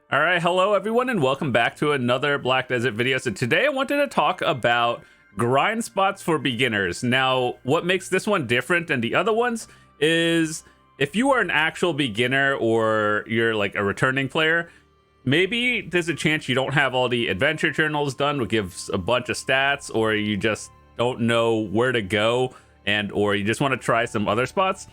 All right, hello everyone, and welcome back to another Black Desert video. So today I wanted to talk about grind spots for beginners. Now, what makes this one different than the other ones is if you are an actual beginner or you're like a returning player, maybe there's a chance you don't have all the adventure journals done, which gives a bunch of stats, or you just don't know where to go, and or you just want to try some other spots.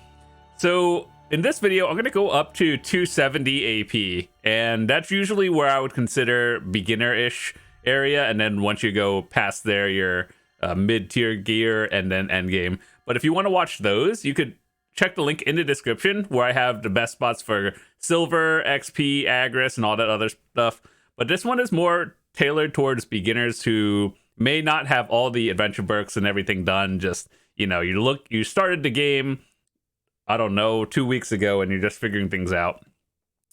So in this video, I'm going to go up to 270 AP, and that's usually where I would consider beginner-ish area, and then once you go past there, you're mid-tier gear and then endgame. But if you want to watch those, you could check the link in the description where I have the best spots for silver, XP, Agris, and all that other stuff. But this one is more tailored towards beginners who may not have all the adventure perks and everything done. Just, you started the game, I don't know, 2 weeks ago, and you're just figuring things out.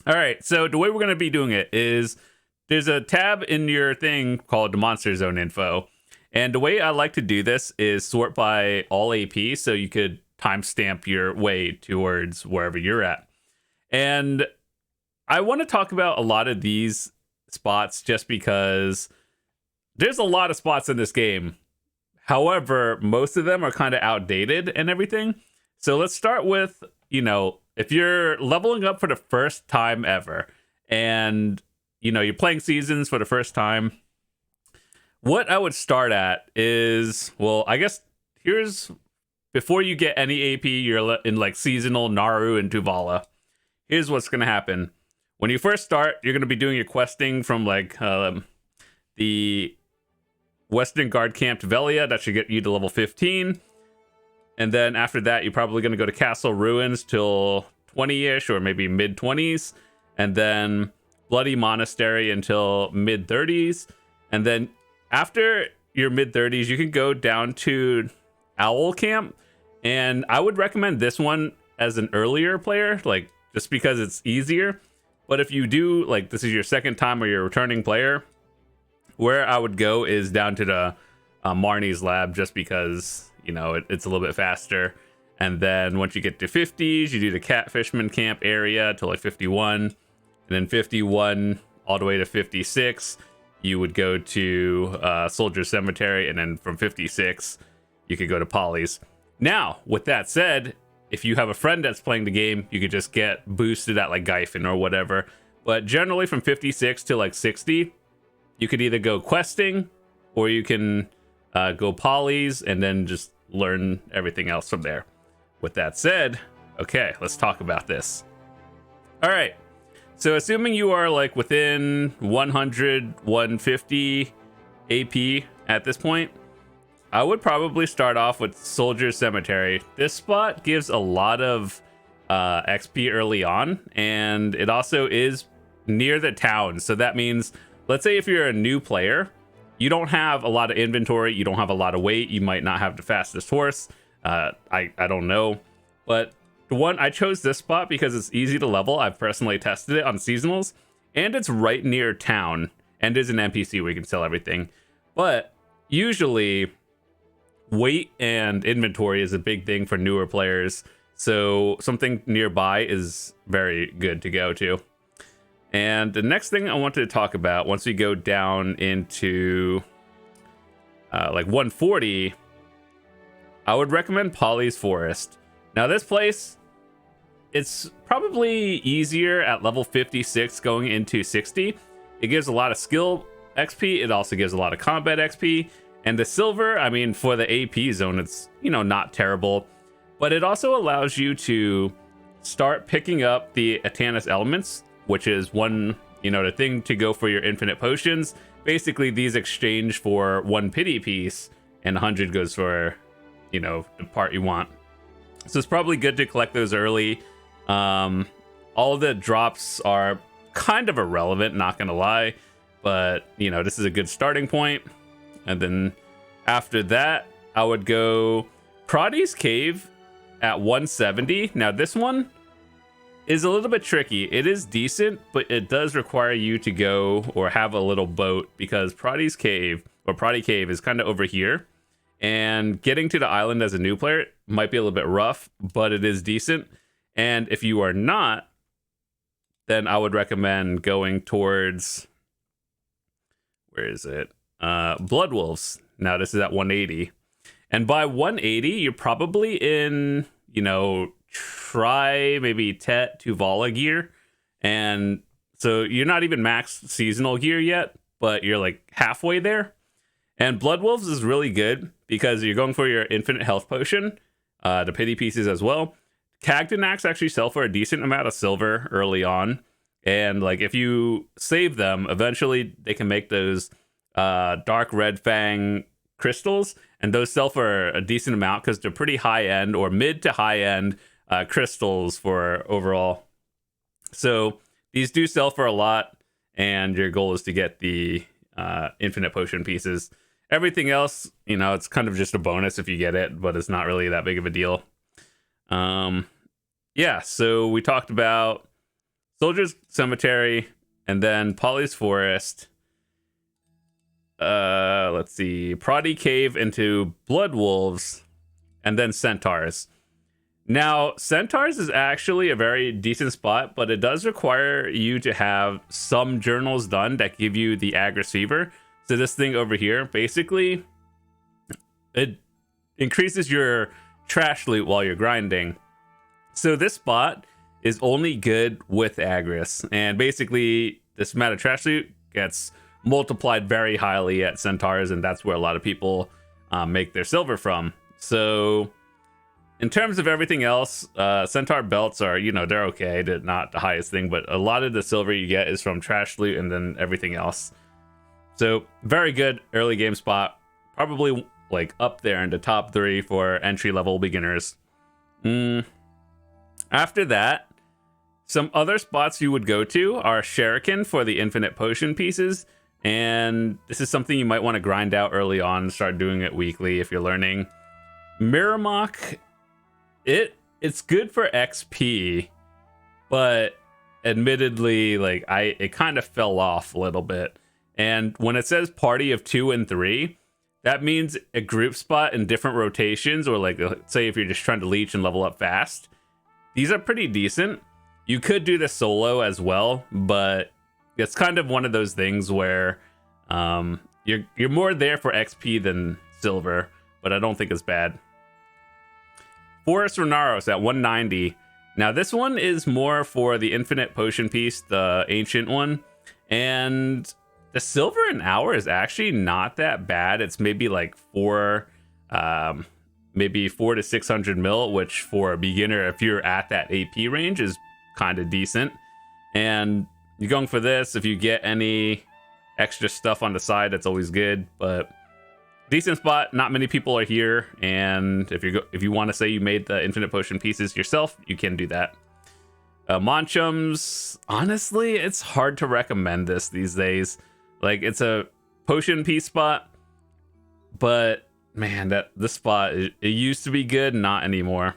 All right, so the way we're going to be doing it is there's a tab in your thing called the Monster Zone Info. And the way I like to do this is sort by all AP, so you could timestamp your way towards wherever you're at. And I want to talk about a lot of these spots just because there's a lot of spots in this game. However, most of them are kind of outdated and everything. So let's start with, if you're leveling up for the first time ever and, you're playing seasons for the first time, what I would start at is, well, I guess before you get any AP, you're in like seasonal Naru and Tuvala. Here's what's going to happen. When you first start, you're going to be doing your questing from like the Western Guard Camp to Velia. That should get you to level 15. And then after that, you're probably going to go to Castle Ruins till 20-ish or maybe mid-20s. And then Bloody Monastery until mid-30s. And then after your mid-30s, you can go down to Owl Camp. And I would recommend this one as an earlier player, like just because it's easier. But if you do, like this is your second time or you're a returning player, where I would go is down to the Marnie's Lab just because it's a little bit faster. And then once you get to 50s, you do the Catfishman Camp area to like 51. And then 51 all the way to 56, you would go to Soldier Cemetery. And then from 56, you could go to Polly's. Now, with that said, if you have a friend that's playing the game, you could just get boosted at like Gyphon or whatever. But generally from 56 to like 60, you could either go questing or you can go Polly's and then just learn everything else from there. With that said, okay, let's talk about this. All right, so assuming you are like within 100, 150 AP at this point, I would probably start off with Soldier Cemetery. This spot gives a lot of XP early on, and it also is near the town. So that means, let's say if you're a new player, you don't have a lot of inventory, you don't have a lot of weight, you might not have the fastest horse. I don't know. But the one I chose this spot because it's easy to level. I've personally tested it on seasonals, and it's right near town, and there's an NPC where you can sell everything. But usually weight and inventory is a big thing for newer players, so something nearby is very good to go to. And the next thing I wanted to talk about, once we go down into like 140, I would recommend Polly's Forest. Now this place, it's probably easier at level 56 going into 60. It gives a lot of skill XP. It also gives a lot of combat XP. And the silver, I mean, for the AP zone, it's, not terrible. But it also allows you to start picking up the Atanus elements, which is one, the thing to go for your infinite potions. Basically, these exchange for one pity piece, and 100 goes for, the part you want. So it's probably good to collect those early. All the drops are kind of irrelevant, not gonna lie, but this is a good starting point. And then after that, I would go Proddy's Cave at 170. Now this one is a little bit tricky. It is decent, but it does require you to go or have a little boat because Proddy's Cave or Proddy Cave is kind of over here. And getting to the island as a new player might be a little bit rough, but it is decent. And if you are not, then I would recommend going towards, where is it? Blood Wolves. Now this is at 180. And by 180, you're probably in, you know, try maybe Tet to Vala gear. And so you're not even max seasonal gear yet, but you're like halfway there. And Blood Wolves is really good because you're going for your infinite health potion, the pity pieces as well. Cagdanacs actually sell for a decent amount of silver early on. And like if you save them, eventually they can make those dark red fang crystals, and those sell for a decent amount because they're pretty high end or mid to high end crystals for overall. So these do sell for a lot, and your goal is to get the infinite potion pieces. Everything else, you know, it's kind of just a bonus if you get it, but it's not really that big of a deal. Yeah, so we talked about Soldier's Cemetery and then Polly's Forest. Let's see, Proddy Cave into Blood Wolves, and then Centaurs. Now, Centaurs is actually a very decent spot, but it does require you to have some journals done that give you the Agris Fever. So this thing over here, basically, it increases your trash loot while you're grinding. So this spot is only good with Agris, and basically this amount of trash loot gets multiplied very highly at Centaurs, and that's where a lot of people make their silver from. So in terms of everything else, Centaur belts are, you know, they're okay. They're not the highest thing, but a lot of the silver you get is from trash loot and then everything else. So very good early game spot. Probably like up there in the top 3 for entry level beginners. After that, some other spots you would go to are Shuriken for the infinite potion pieces. And this is something you might want to grind out early on and start doing it weekly if you're learning. Miramok, it's good for XP, but admittedly, like it kind of fell off a little bit. And when it says party of 2 and 3, that means a group spot in different rotations, or like say if you're just trying to leech and level up fast. These are pretty decent. You could do this solo as well, but it's kind of one of those things where you're more there for XP than silver, but I don't think it's bad. Forest Renaros at 190. Now this one is more for the infinite potion piece, the ancient one, and the silver an hour is actually not that bad. It's maybe like maybe 400 to 600 mil, which for a beginner, if you're at that AP range, is kind of decent. And you're going for this, if you get any extra stuff on the side, that's always good. But decent spot, not many people are here, and if you want to say you made the infinite potion pieces yourself, you can do that. Monchums, honestly, it's hard to recommend this these days. Like, it's a potion piece spot, but man, this spot, it used to be good, not anymore.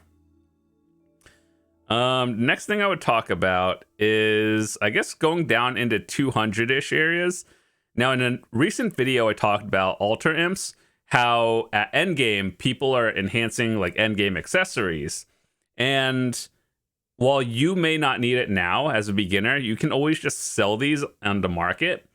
Next thing I would talk about is, I guess, going down into 200-ish areas. Now, in a recent video, I talked about altar imps, how at endgame, people are enhancing like endgame accessories. And while you may not need it now as a beginner, you can always just sell these on the market.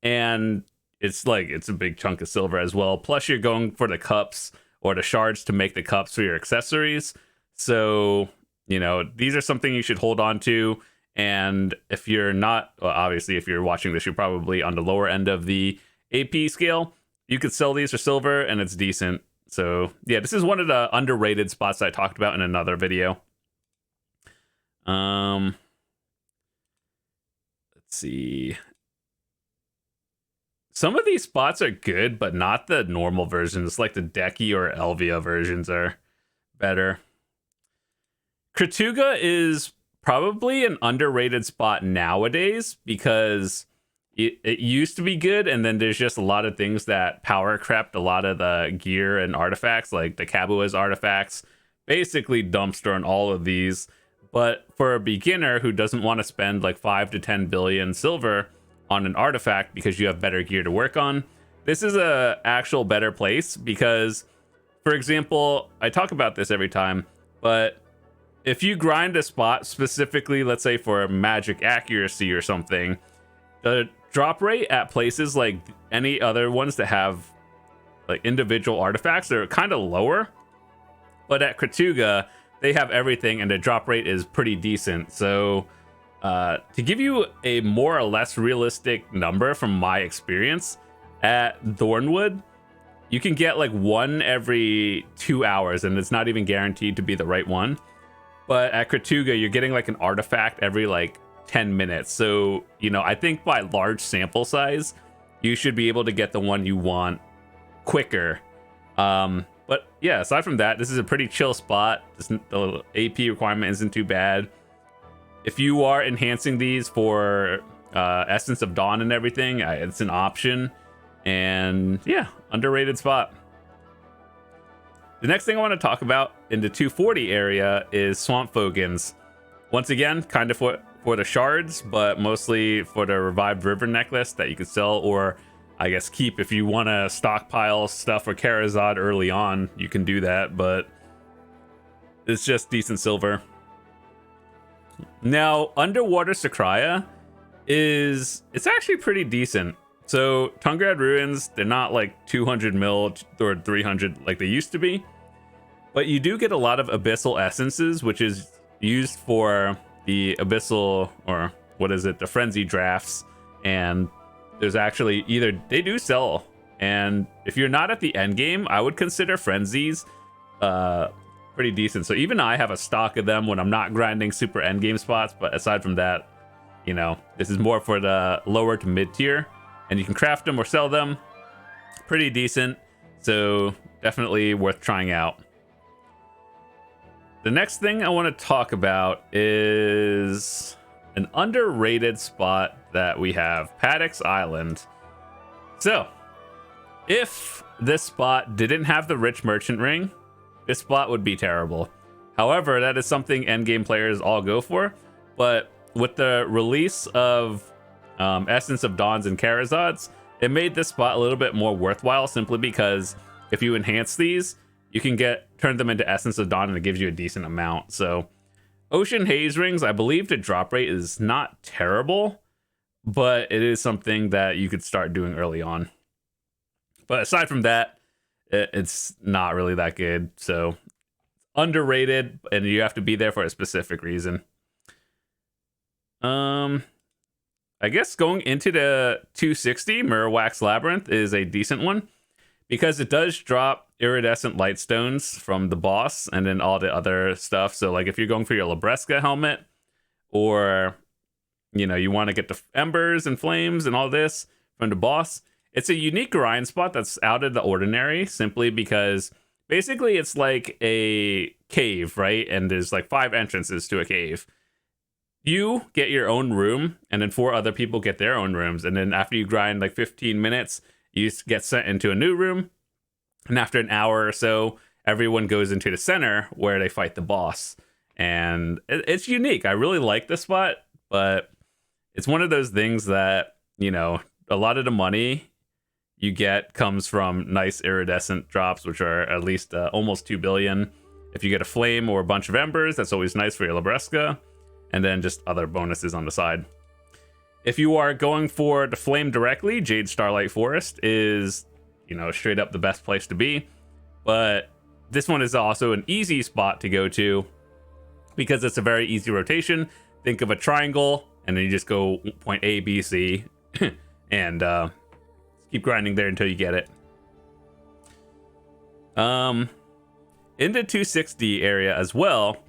And it's a big chunk of silver as well. Plus, you're going for the cups or the shards to make the cups for your accessories. So, you know, these are something you should hold on to. And if you're not, well, obviously, if you're watching this, you're probably on the lower end of the AP scale. You could sell these for silver, and it's decent. So, yeah, this is one of the underrated spots I talked about in another video. Let's see. Some of these spots are good, but not the normal versions. Like the Deki or Elvia versions are better. Kratuga is probably an underrated spot nowadays because it used to be good, and then there's just a lot of things that power crept a lot of the gear and artifacts, like the Kabua's artifacts, basically dumpster on all of these. But for a beginner who doesn't want to spend like 5 to 10 billion silver on an artifact because you have better gear to work on, this is a actual better place because, for example, I talk about this every time, but if you grind a spot specifically, let's say for magic accuracy or something, the drop rate at places like any other ones that have like individual artifacts, they're kind of lower. But at Kratuga, they have everything, and the drop rate is pretty decent. So to give you a more or less realistic number from my experience, at Thornwood, you can get like one every 2 hours, and it's not even guaranteed to be the right one. But at Kratuga, you're getting like an artifact every like 10 minutes. So, you know, I think by large sample size, you should be able to get the one you want quicker. But yeah, aside from that, this is a pretty chill spot. The AP requirement isn't too bad. If you are enhancing these for Essence of Dawn and everything, it's an option. And yeah, underrated spot. The next thing I want to talk about in the 240 area is Swamp Fogans. Once again, kind of for the shards, but mostly for the Revived River necklace that you could sell, or I guess keep if you want to stockpile stuff for Karazad early on. You can do that, but it's just decent silver. Now, Underwater Sakraya it's actually pretty decent. So Tungrad Ruins, they're not like 200 mil or 300 like they used to be, but you do get a lot of Abyssal Essences, which is used for the Abyssal, or what is it, the Frenzy drafts. And there's actually they do sell, and if you're not at the end game, I would consider Frenzies pretty decent. So even I have a stock of them when I'm not grinding super end game spots, but aside from that, you know, this is more for the lower to mid tier. And you can craft them or sell them. Pretty decent. So definitely worth trying out. The next thing I want to talk about is an underrated spot that we have, Paddocks Island. So if this spot didn't have the rich merchant ring, this spot would be terrible. However, that is something endgame players all go for. But with the release of Essence of Dawns and Karazads, it made this spot a little bit more worthwhile, simply because if you enhance these, you can turn them into Essence of Dawn, and it gives you a decent amount. So Ocean Haze rings, I believe the drop rate is not terrible, but it is something that you could start doing early on. But aside from that, it's not really that good. So underrated, and you have to be there for a specific reason. I guess going into the 260, Mirrorwax Labyrinth is a decent one, because it does drop iridescent light stones from the boss and then all the other stuff. So like if you're going for your Labresca helmet, or you know, you want to get the embers and flames and all this from the boss, it's a unique grind spot that's out of the ordinary, simply because basically it's like a cave, right? And there's like 5 entrances to a cave. You get your own room, and then 4 other people get their own rooms. And then after you grind like 15 minutes, you get sent into a new room. And after an hour or so, everyone goes into the center where they fight the boss. And it's unique. I really like this spot, but it's one of those things that, you know, a lot of the money you get comes from nice iridescent drops, which are at least almost 2 billion. If you get a flame or a bunch of embers, that's always nice for your Labresca. And then just other bonuses on the side. If you are going for the flame directly, Jade Starlight Forest is, you know, straight up the best place to be. But this one is also an easy spot to go to, because it's a very easy rotation. Think of a triangle, and then you just go point A, B, C, and keep grinding there until you get it. In the 260 area as well,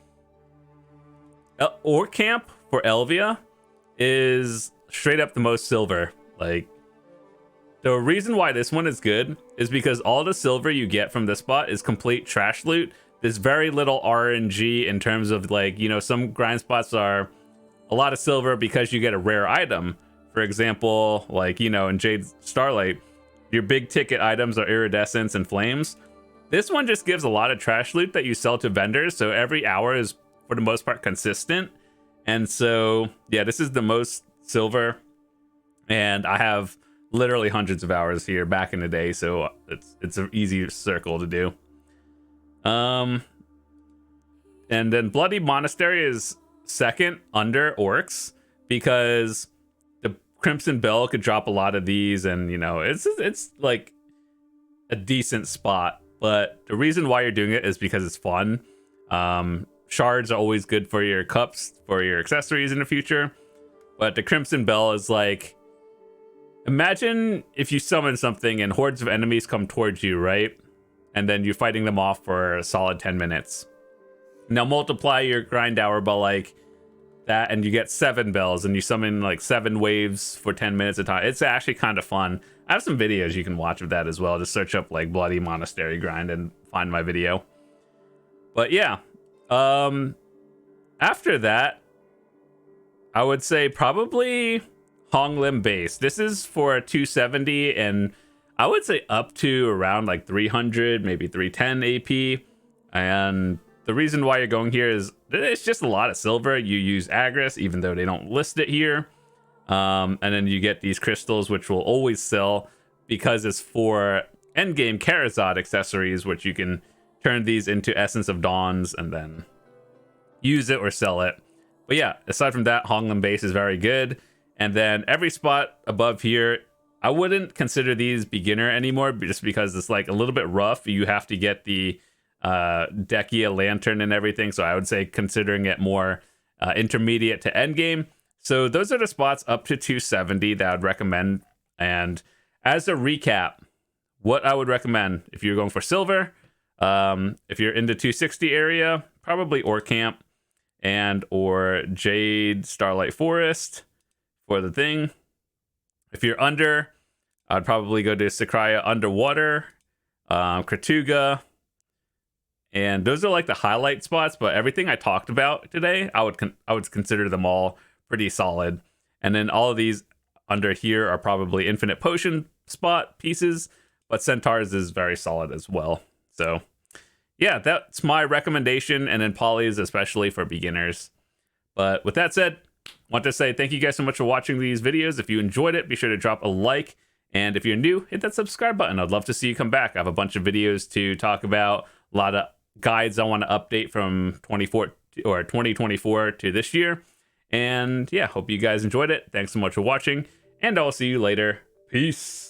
Ore Camp for Elvia is straight up the most silver. Like, the reason why this one is good is because all the silver you get from this spot is complete trash loot. There's very little RNG in terms of, like, you know, some grind spots are a lot of silver because you get a rare item. For example, like, you know, in Jade Starlight, your big ticket items are iridescence and flames. This one just gives a lot of trash loot that you sell to vendors, so every hour is for the most part consistent. And so yeah, this is the most silver, and I have literally hundreds of hours here back in the day, so it's an easy circle to do. And then Bloody Monastery is second under Orcs because the Crimson Bell could drop a lot of these, and you know, it's like a decent spot. But the reason why you're doing it is because it's fun. Shards are always good for your cups, for your accessories in the future. But the Crimson Bell is like, imagine if you summon something and hordes of enemies come towards you, right? And then you're fighting them off for a solid 10 minutes. Now multiply your grind hour by like that, and you get 7 bells, and you summon like 7 waves for 10 minutes at a time. It's actually kind of fun. I have some videos you can watch of that as well. Just search up like Bloody Monastery grind and find my video. But yeah, after that, I would say probably Hong Lim base. This is for 270, and I would say up to around like 300, maybe 310 AP. And the reason why you're going here is it's just a lot of silver. You use Agris, even though they don't list it here. And then you get these crystals, which will always sell because it's for endgame Karazad accessories, which you can turn these into Essence of Dawns and then use it or sell it. But yeah, aside from that, Hong Lim base is very good. And then every spot above here, I wouldn't consider these beginner anymore, just because it's like a little bit rough. You have to get the Dekia lantern and everything. So I would say considering it more intermediate to end game. So those are the spots up to 270 that I'd recommend. And as a recap, what I would recommend if you're going for silver, if you're in the 260 area, probably Orc Camp and or Jade Starlight Forest for the thing. If you're under, I'd probably go to Sakraya Underwater, Kratuga, and those are like the highlight spots. But everything I talked about today, I would consider them all pretty solid. And then all of these under here are probably Infinite Potion spot pieces, but Centaurs is very solid as well. So yeah, that's my recommendation, and then Polys especially for beginners. But with that said, I want to say thank you guys so much for watching these videos. If you enjoyed it, be sure to drop a like. And if you're new, hit that subscribe button. I'd love to see you come back. I have a bunch of videos to talk about, a lot of guides I want to update from 2024 to this year. And yeah, hope you guys enjoyed it. Thanks so much for watching, and I'll see you later. Peace.